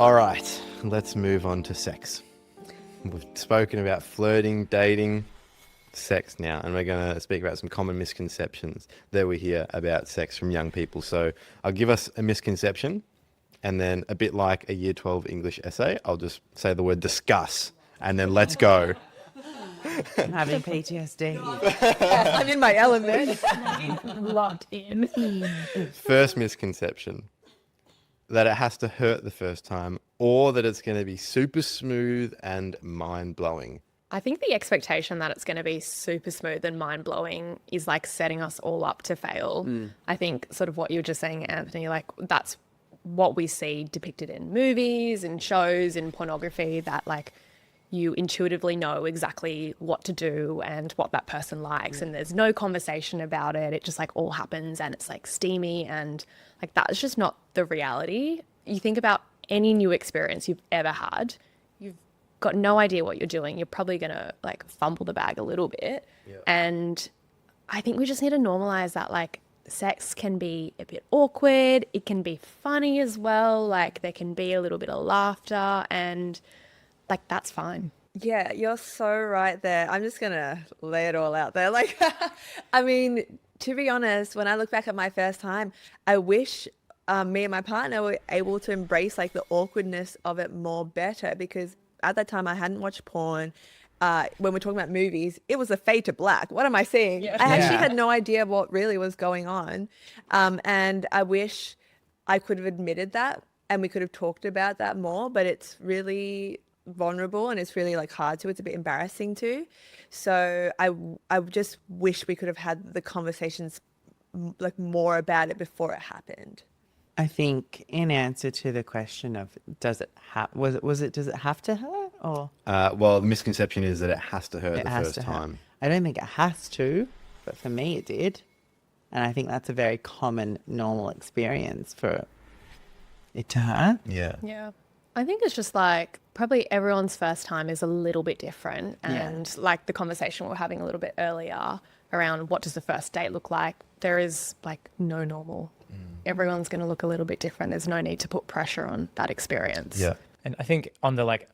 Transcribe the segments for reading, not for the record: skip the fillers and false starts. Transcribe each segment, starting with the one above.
All right, let's move on to sex. We've spoken about flirting, dating, sex now, and we're going to speak about some common misconceptions that we hear about sex from young people. So I'll give us a misconception, and then a bit like a Year 12 English essay, I'll just say the word discuss, and then let's go. I'm having PTSD. I'm in my element. Locked in. First misconception, that it has to hurt the first time, or that it's going to be super smooth and mind-blowing. I think the expectation that it's going to be super smooth and mind-blowing is like setting us all up to fail. I think sort of what you were just saying, Anthony, like that's what we see depicted in movies and shows and pornography, that like you intuitively know exactly what to do and what that person likes, and there's no conversation about it. It just like all happens and it's like steamy, and like that's just not the reality. You think about any new experience you've ever had, you've got no idea what you're doing. You're probably going to like fumble the bag a little bit. Yep. And I think we just need to normalize that like sex can be a bit awkward. It can be funny as well. Like there can be a little bit of laughter, and like that's fine. Yeah, you're so right there. I'm just going to lay it all out there. Like, I mean, to be honest, when I look back at my first time, I wish me and my partner were able to embrace like the awkwardness of it more better, because at that time I hadn't watched porn. When we're talking about movies, it was a fade to black. What am I seeing? Yeah. I actually had no idea what really was going on. And I wish I could have admitted that and we could have talked about that more, but it's really vulnerable and it's really like hard to. It's a bit embarrassing too. So I just wish we could have had the conversations like more about it before it happened. I think in answer to the question of does it have to hurt, or well, the misconception is that it has to hurt the first time. I don't think it has to, but for me it did, and I think that's a very common normal experience for it to hurt. Yeah, I think it's just like probably everyone's first time is a little bit different, and like the conversation we were having a little bit earlier around what does the first date look like, there is like no normal. Everyone's going to look a little bit different. There's no need to put pressure on that experience. Yeah. And I think on the like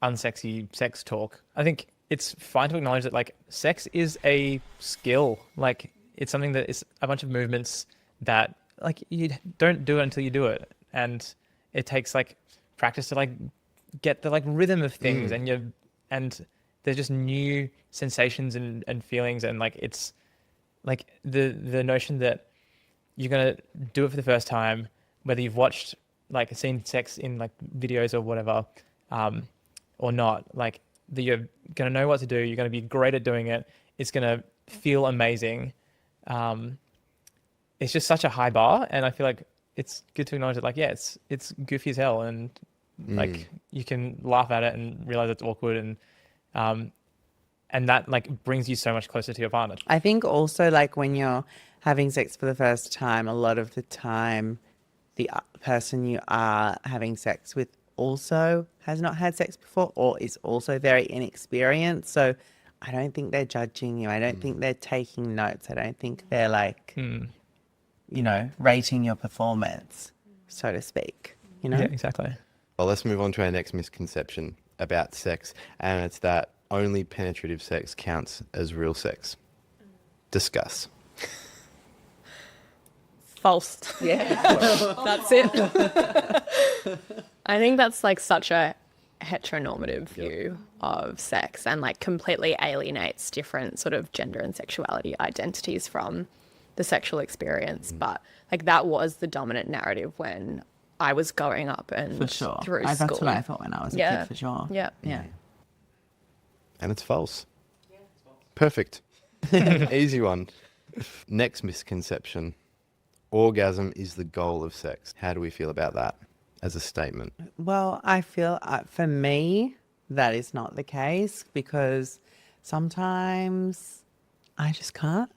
unsexy sex talk, I think it's fine to acknowledge that like sex is a skill. Like it's something that is a bunch of movements that like you don't do it until you do it. And it takes like practice to like get the like rhythm of things, and there's just new sensations and feelings, and like it's like the notion that you're going to do it for the first time, whether you've watched like seen sex in like videos or whatever, or not, like that you're going to know what to do. You're going to be great at doing it. It's going to feel amazing. It's just such a high bar. And I feel like it's good to acknowledge that like, yeah, it's goofy as hell. And like you can laugh at it and realize it's awkward, and that like brings you so much closer to your partner. I think also like when you're having sex for the first time, a lot of the time the person you are having sex with also has not had sex before or is also very inexperienced. So I don't think they're judging you. I don't think they're taking notes. I don't think they're like, you know, rating your performance, so to speak, you know? Yeah, exactly. Well, let's move on to our next misconception about sex, and it's that only penetrative sex counts as real sex. Discuss. False. Yeah. That's it. I think that's like such a heteronormative view of sex, and like completely alienates different sort of gender and sexuality identities from the sexual experience. But like that was the dominant narrative when I was growing up and For sure. through school. That's what I thought when I was a kid, for sure. Yeah. And it's false. Perfect. Easy one. Next misconception. Orgasm is the goal of sex. How do we feel about that as a statement? Well, I feel for me, that is not the case, because sometimes I just can't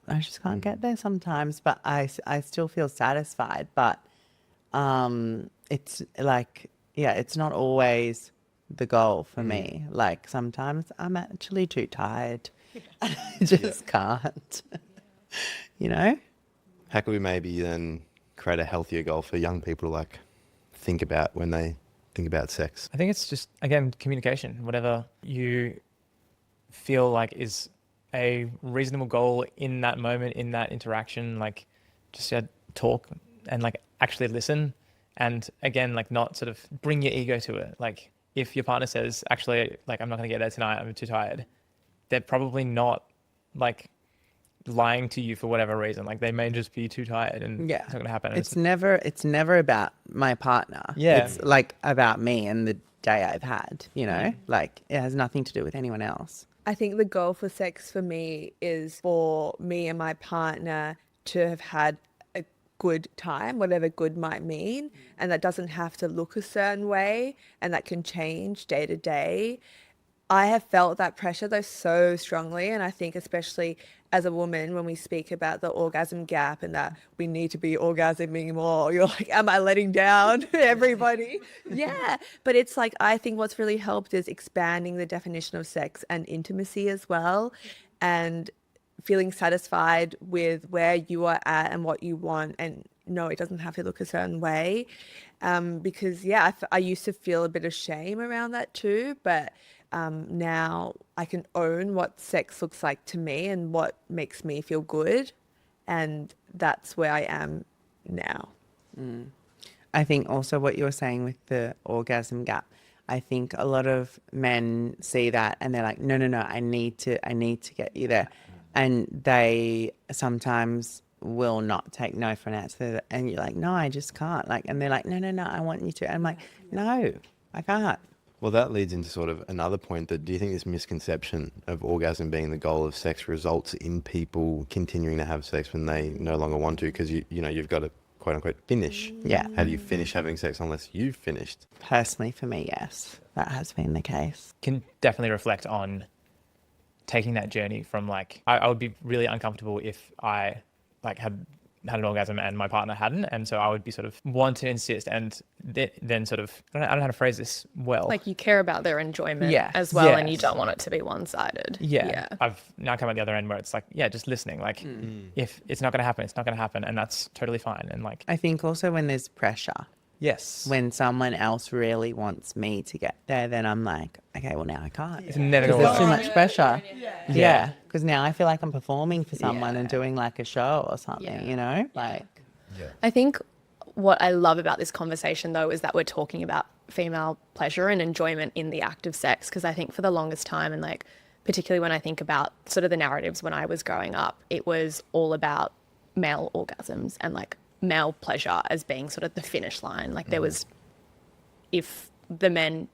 get there sometimes, but I still feel satisfied. But it's like, it's not always the goal for me. Like sometimes I'm actually too tired. I just can't, you know? How could we maybe then create a healthier goal for young people to like think about when they think about sex? I think it's just, again, communication. Whatever you feel like is a reasonable goal in that moment, in that interaction, like just talk and like actually listen. And again, like not sort of bring your ego to it. Like if your partner says, actually, like I'm not going to get there tonight, I'm too tired, they're probably not like lying to you for whatever reason. Like they may just be too tired and Yeah. it's not going to happen. And It's never about my partner. Yeah. It's like about me and the day I've had, you know? Like it has nothing to do with anyone else. I think the goal for sex for me is for me and my partner to have had a good time, whatever good might mean. And that doesn't have to look a certain way, and that can change day to day. I have felt that pressure though so strongly, and I think especially as a woman when we speak about the orgasm gap and that we need to be orgasming more, you're like, am I letting down everybody? Yeah, but it's like I think what's really helped is expanding the definition of sex and intimacy as well, and feeling satisfied with where you are at and what you want, and no, it doesn't have to look a certain way, because yeah, I used to feel a bit of shame around that too, but now I can own what sex looks like to me and what makes me feel good. And that's where I am now. I think also what you were saying with the orgasm gap, I think a lot of men see that and they're like, no, I need to get you there. And they sometimes will not take no for an answer. And you're like, no, I just can't. Like, and they're like, no, I want you to. And I'm like, no, I can't. Well, that leads into sort of another point that do you think this misconception of orgasm being the goal of sex results in people continuing to have sex when they no longer want to? Because, you know, you've got to quote unquote finish. Yeah. How do you finish having sex unless you've finished? Personally, for me, yes, that has been the case. can definitely reflect on taking that journey from like, I would be really uncomfortable if I like had an orgasm and my partner hadn't, and so I would be sort of want to insist and then sort of I don't know how to phrase this well. Like you care about their enjoyment Yes. as well, and you Yes. don't want it to be one-sided. Yeah. I've now come at the other end where it's like, yeah, just listening. Like if it's not going to happen, it's not going to happen, and that's totally fine. And like, I think also when there's pressure, yes, when someone else really wants me to get there, then I'm like, okay, well now I can't. it's never Because going to there's work. too much pressure. Yeah. Yeah. Because now I feel like I'm performing for someone and Yeah. doing like a show or something, Yeah. you know? Like, I think what I love about this conversation, though, is that we're talking about female pleasure and enjoyment in the act of sex. Because I think for the longest time, and like particularly when I think about sort of the narratives when I was growing up, it was all about male orgasms and like male pleasure as being sort of the finish line. Like there was, if the man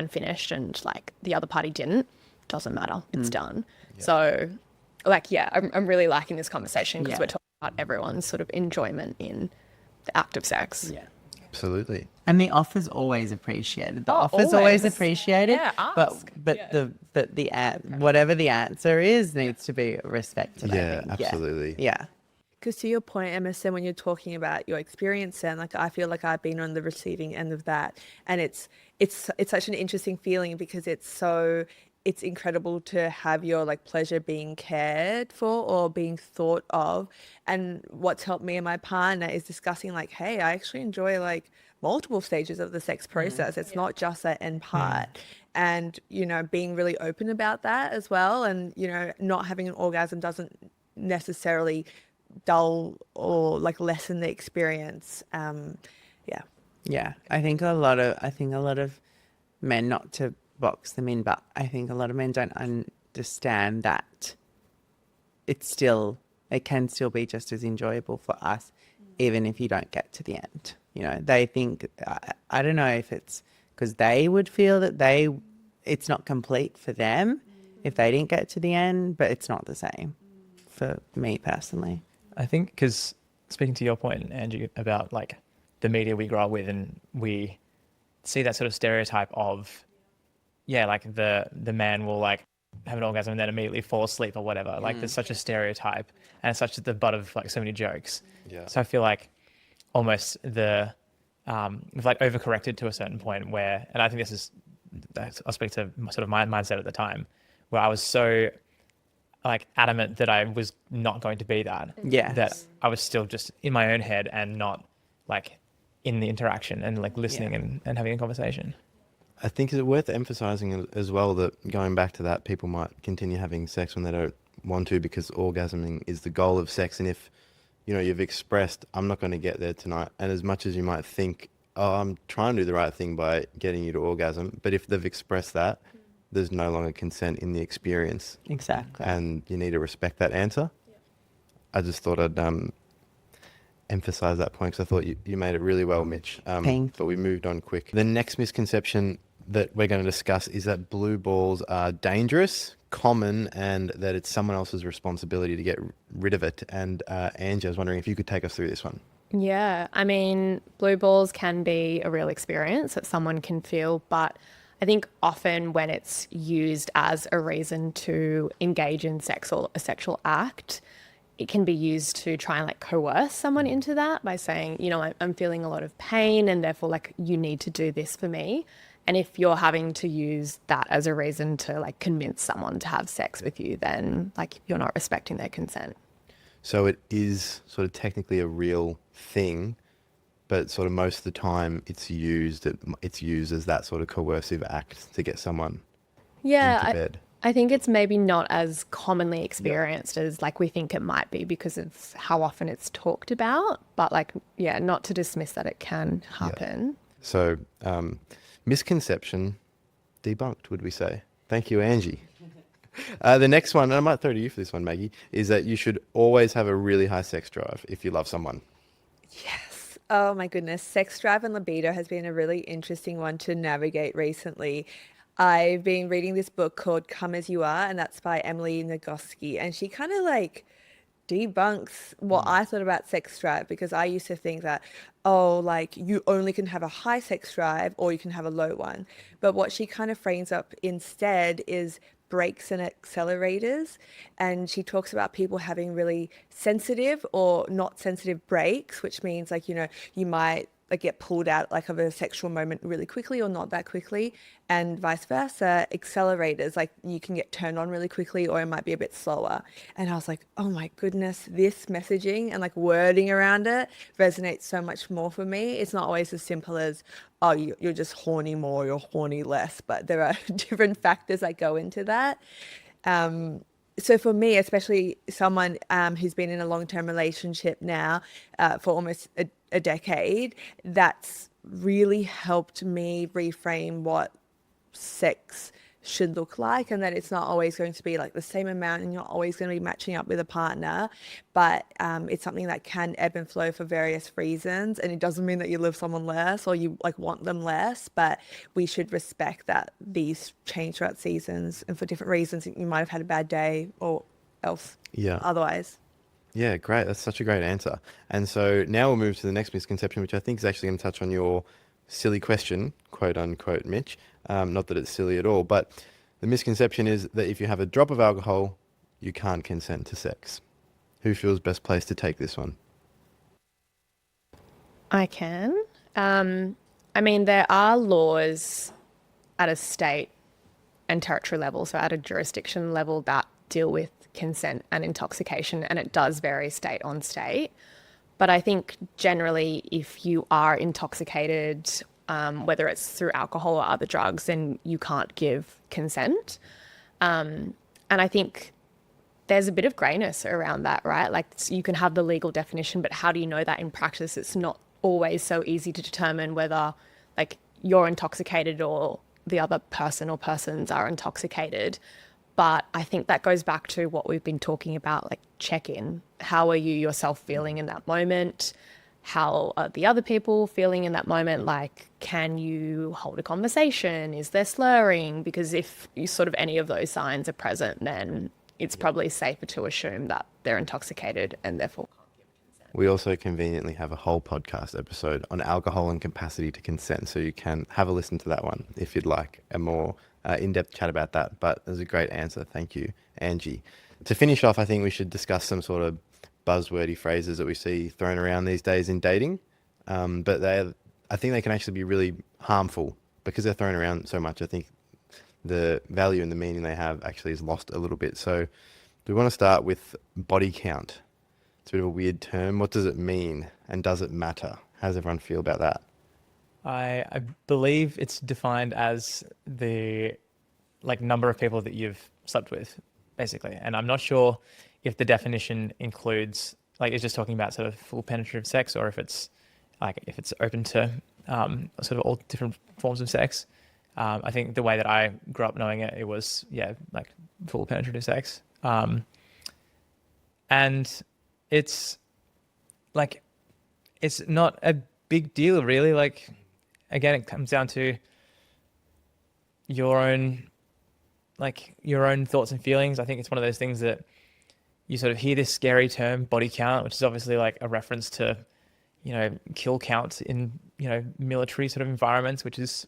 finished and like the other party didn't, doesn't matter, it's done. So like, yeah, I'm really liking this conversation because Yeah. we're talking about everyone's sort of enjoyment in the act of sex. yeah. Absolutely. And the offer's always appreciated. The Oh, offer's always always. appreciated. Yeah, but ask. whatever the answer is needs to be respected. I Yeah, think. absolutely. Yeah. Because to your point, Emerson, when you're talking about your experience, and like I feel like I've been on the receiving end of that, and it's such an interesting feeling because it's incredible to have your like pleasure being cared for or being thought of. And what's helped me and my partner is discussing like, hey, I actually enjoy like multiple stages of the sex process. It's not just that end part. And, you know, being really open about that as well. And, you know, not having an orgasm doesn't necessarily dull or like lessen the experience. Yeah. Yeah. I think a lot of men, not to box them in, but I think a lot of men don't understand that it can still be just as enjoyable for us, even if you don't get to the end. You know, they think, I don't know if it's because they would feel that it's not complete for them if they didn't get to the end, but it's not the same for me personally. I think because speaking to your point, Angie, about like the media we grow up with, and we see that sort of stereotype of, yeah, like the man will like have an orgasm and then immediately fall asleep or whatever. Like there's such a stereotype, and it's such the butt of like so many jokes. Yeah. So I feel like almost we've like overcorrected to a certain point where, and I think I'll speak to sort of my mindset at the time, where I was so like adamant that I was not going to be that. Yes. That I was still just in my own head and not like in the interaction and like listening and having a conversation. I think it's worth emphasizing as well that going back to that, people might continue having sex when they don't want to because orgasming is the goal of sex. And if, you know, you've expressed, I'm not going to get there tonight. And as much as you might think, oh, I'm trying to do the right thing by getting you to orgasm. But if they've expressed that, there's no longer consent in the experience. Exactly. And you need to respect that answer. I just thought I'd emphasize that point because I thought you made it really well, Mitch. Thanks. But we moved on quick. The next misconception that we're going to discuss is that blue balls are dangerous, common, and that it's someone else's responsibility to get rid of it. And Angie, I was wondering if you could take us through this one. Yeah, I mean, blue balls can be a real experience that someone can feel, but I think often when it's used as a reason to engage in sex or a sexual act, it can be used to try and like coerce someone into that by saying, you know, I'm feeling a lot of pain and therefore like you need to do this for me. And if you're having to use that as a reason to like convince someone to have sex with you, then like you're not respecting their consent. So it is sort of technically a real thing, but sort of most of the time it's used as that sort of coercive act to get someone into bed. I think it's maybe not as commonly experienced as like we think it might be because of how often it's talked about, but like, yeah, not to dismiss that it can happen. So misconception debunked, would we say? Thank you, Angie. The next one, and I might throw to you for this one, Maggie, is that you should always have a really high sex drive if you love someone. Yes. Oh my goodness. Sex drive and libido has been a really interesting one to navigate recently. I've been reading this book called Come As You Are, and that's by Emily Nagoski. And she kind of like debunks what I thought about sex drive, because I used to think that, oh, like you only can have a high sex drive or you can have a low one. But what she kind of frames up instead is brakes and accelerators. And she talks about people having really sensitive or not sensitive brakes, which means like, you know, you might like get pulled out like of a sexual moment really quickly or not that quickly, and vice versa. Accelerators, like you can get turned on really quickly or it might be a bit slower. And I was like, oh my goodness, this messaging and like wording around it resonates so much more for me. It's not always as simple as, oh, you're just horny more, you're horny less, but there are different factors that go into that. So for me, especially someone who's been in a long-term relationship now for almost a decade, that's really helped me reframe what sex should look like, and that it's not always going to be like the same amount and you're always going to be matching up with a partner, but it's something that can ebb and flow for various reasons. And it doesn't mean that you love someone less or you like want them less, but we should respect that these change throughout seasons and for different reasons. You might have had a bad day or else otherwise. Yeah, great. That's such a great answer. And so now we'll move to the next misconception, which I think is actually going to touch on your silly question, quote unquote, Mitch. Not that it's silly at all, but the misconception is that if you have a drop of alcohol, you can't consent to sex. Who feels best placed to take this one? I can. I mean, there are laws at a state and territory level, so at a jurisdiction level, that deal with consent and intoxication, and it does vary state on state. But I think generally if you are intoxicated, whether it's through alcohol or other drugs, then you can't give consent. And I think there's a bit of greyness around that, right? Like you can have the legal definition, but how do you know that in practice? It's not always so easy to determine whether like you're intoxicated or the other person or persons are intoxicated. But I think that goes back to what we've been talking about, like check-in. How are you yourself feeling in that moment? How are the other people feeling in that moment? Like, can you hold a conversation? Is there slurring? Because if you sort of any of those signs are present, then it's probably safer to assume that they're intoxicated and therefore can't give consent. We also conveniently have a whole podcast episode on alcohol and capacity to consent, so you can have a listen to that one if you'd like a more in-depth chat about that. But it was a great answer. Thank you, Angie. To finish off, I think we should discuss some sort of buzzwordy phrases that we see thrown around these days in dating. But I think they can actually be really harmful because they're thrown around so much. I think the value and the meaning they have actually is lost a little bit. So we want to start with body count. It's a bit of a weird term. What does it mean? And does it matter? How does everyone feel about that? I believe it's defined as the like number of people that you've slept with, basically. And I'm not sure if the definition includes like it's just talking about sort of full penetrative sex, or if it's open to sort of all different forms of sex. I think the way that I grew up knowing it, it was like full penetrative sex. And it's like it's not a big deal really. Like again, it comes down to your own thoughts and feelings. I think it's one of those things that you sort of hear this scary term body count, which is obviously like a reference to, kill counts in, military sort of environments, which is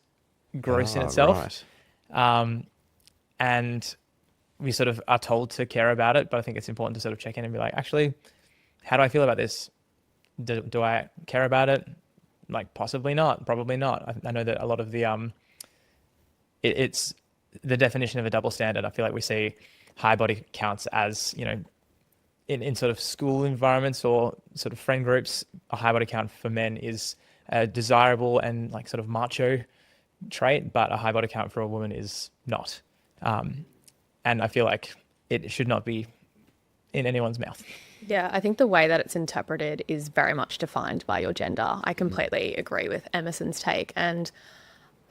gross in itself. Right. And we sort of are told to care about it, but I think it's important to sort of check in and be like, actually, how do I feel about this? Do I care about it? Like possibly not, probably not. I know that a lot of the, it's the definition of a double standard. I feel like we see high body counts as, in sort of school environments or sort of friend groups, a high body count for men is a desirable and like sort of macho trait, but a high body count for a woman is not. And I feel like it should not be in anyone's mouth. Yeah, I think the way that it's interpreted is very much defined by your gender. I completely agree with Emerson's take. And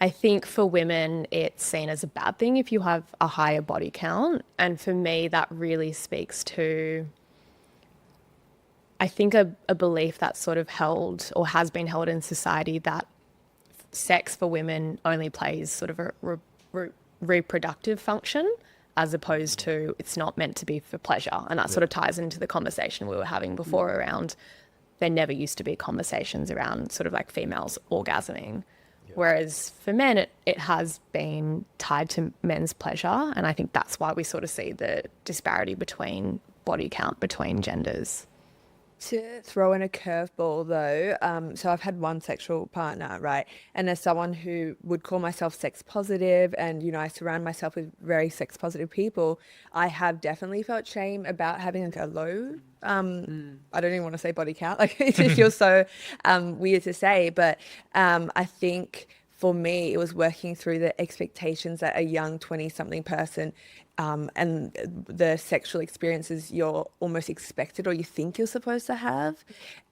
I think for women, it's seen as a bad thing if you have a higher body count. And for me, that really speaks to, I think, a belief that's sort of held or has been held in society that sex for women only plays sort of a reproductive function, as opposed to it's not meant to be for pleasure. And that sort of ties into the conversation we were having before around there never used to be conversations around sort of like females orgasming. Whereas for men, it has been tied to men's pleasure. And I think that's why we sort of see the disparity between body count between genders. To throw in a curveball though, so I've had one sexual partner, right? And as someone who would call myself sex positive and, I surround myself with very sex positive people, I have definitely felt shame about having like a low, I don't even want to say body count, like it just feels so weird to say, but I think for me, it was working through the expectations that a young 20-something person and the sexual experiences you're almost expected or you think you're supposed to have,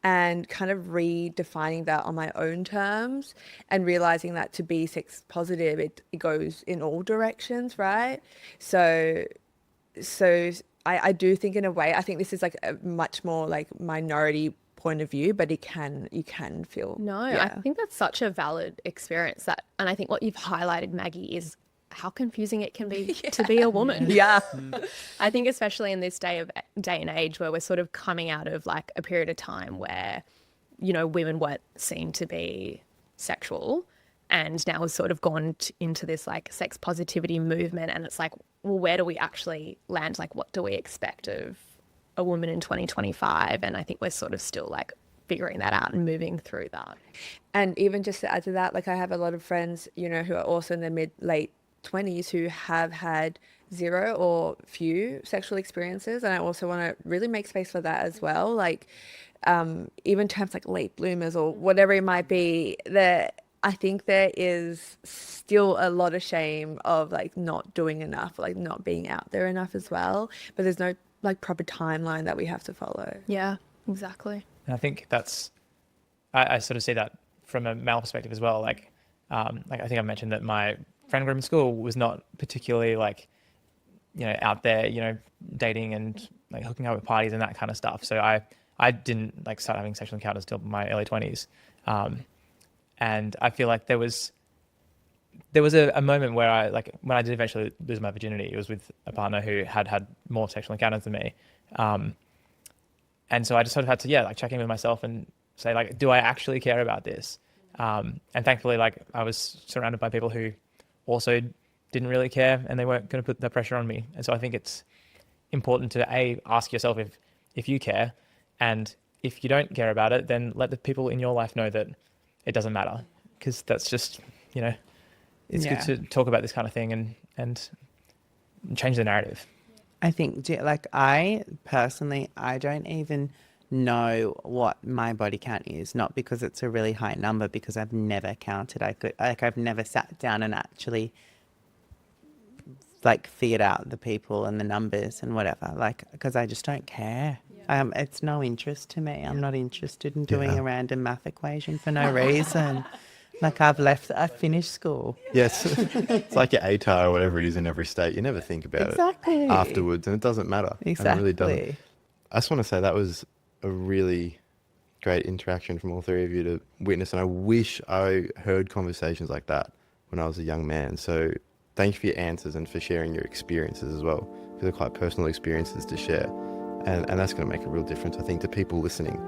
and kind of redefining that on my own terms and realizing that to be sex positive, it goes in all directions, right? So I do think in a way, I think this is like a much more like minority point of view, but you can feel. No, I think that's such a valid experience and I think what you've highlighted, Maggie, is how confusing it can be to be a woman. Yeah. I think especially in this day and age where we're sort of coming out of like a period of time where, women weren't seen to be sexual, and now we've sort of gone into this like sex positivity movement, and it's like, well, where do we actually land? Like, what do we expect of a woman in 2025? And I think we're sort of still like figuring that out and moving through that. And even just to add to that, like I have a lot of friends, who are also in their late 20s who have had zero or few sexual experiences, and I also want to really make space for that as well. Like even terms like late bloomers or whatever it might be, I think there is still a lot of shame of like not doing enough, like not being out there enough as well, but there's no like proper timeline that we have to follow. Yeah, exactly. And I think I sort of see that from a male perspective as well. Like I think I mentioned that my friend group in school was not particularly like, out there, dating and like hooking up with parties and that kind of stuff. So I didn't like start having sexual encounters till my early 20s. And I feel like there was a moment where I like when I did eventually lose my virginity, it was with a partner who had more sexual encounters than me. And so I just sort of had to, like check in with myself and say like, do I actually care about this? And thankfully, like I was surrounded by people who also didn't really care and they weren't going to put that pressure on me. And so I think it's important to ask yourself if you care, and if you don't care about it, then let the people in your life know that it doesn't matter, because that's just, it's good to talk about this kind of thing and change the narrative. I think, like, I personally, I don't even know what my body count is, not because it's a really high number, because I've never counted. I've never sat down and actually like figured out the people and the numbers and whatever, like, because I just don't care. It's no interest to me. I'm not interested in doing a random math equation for no reason. Like I finished school. Yes. It's like your ATAR or whatever it is in every state. You never think about Exactly. it afterwards, and it doesn't matter. Exactly. And it really doesn't. I just want to say that was a really great interaction from all three of you to witness, and I wish I heard conversations like that when I was a young man. So thank you for your answers and for sharing your experiences as well, because they're quite personal experiences to share. And that's going to make a real difference, I think, to people listening.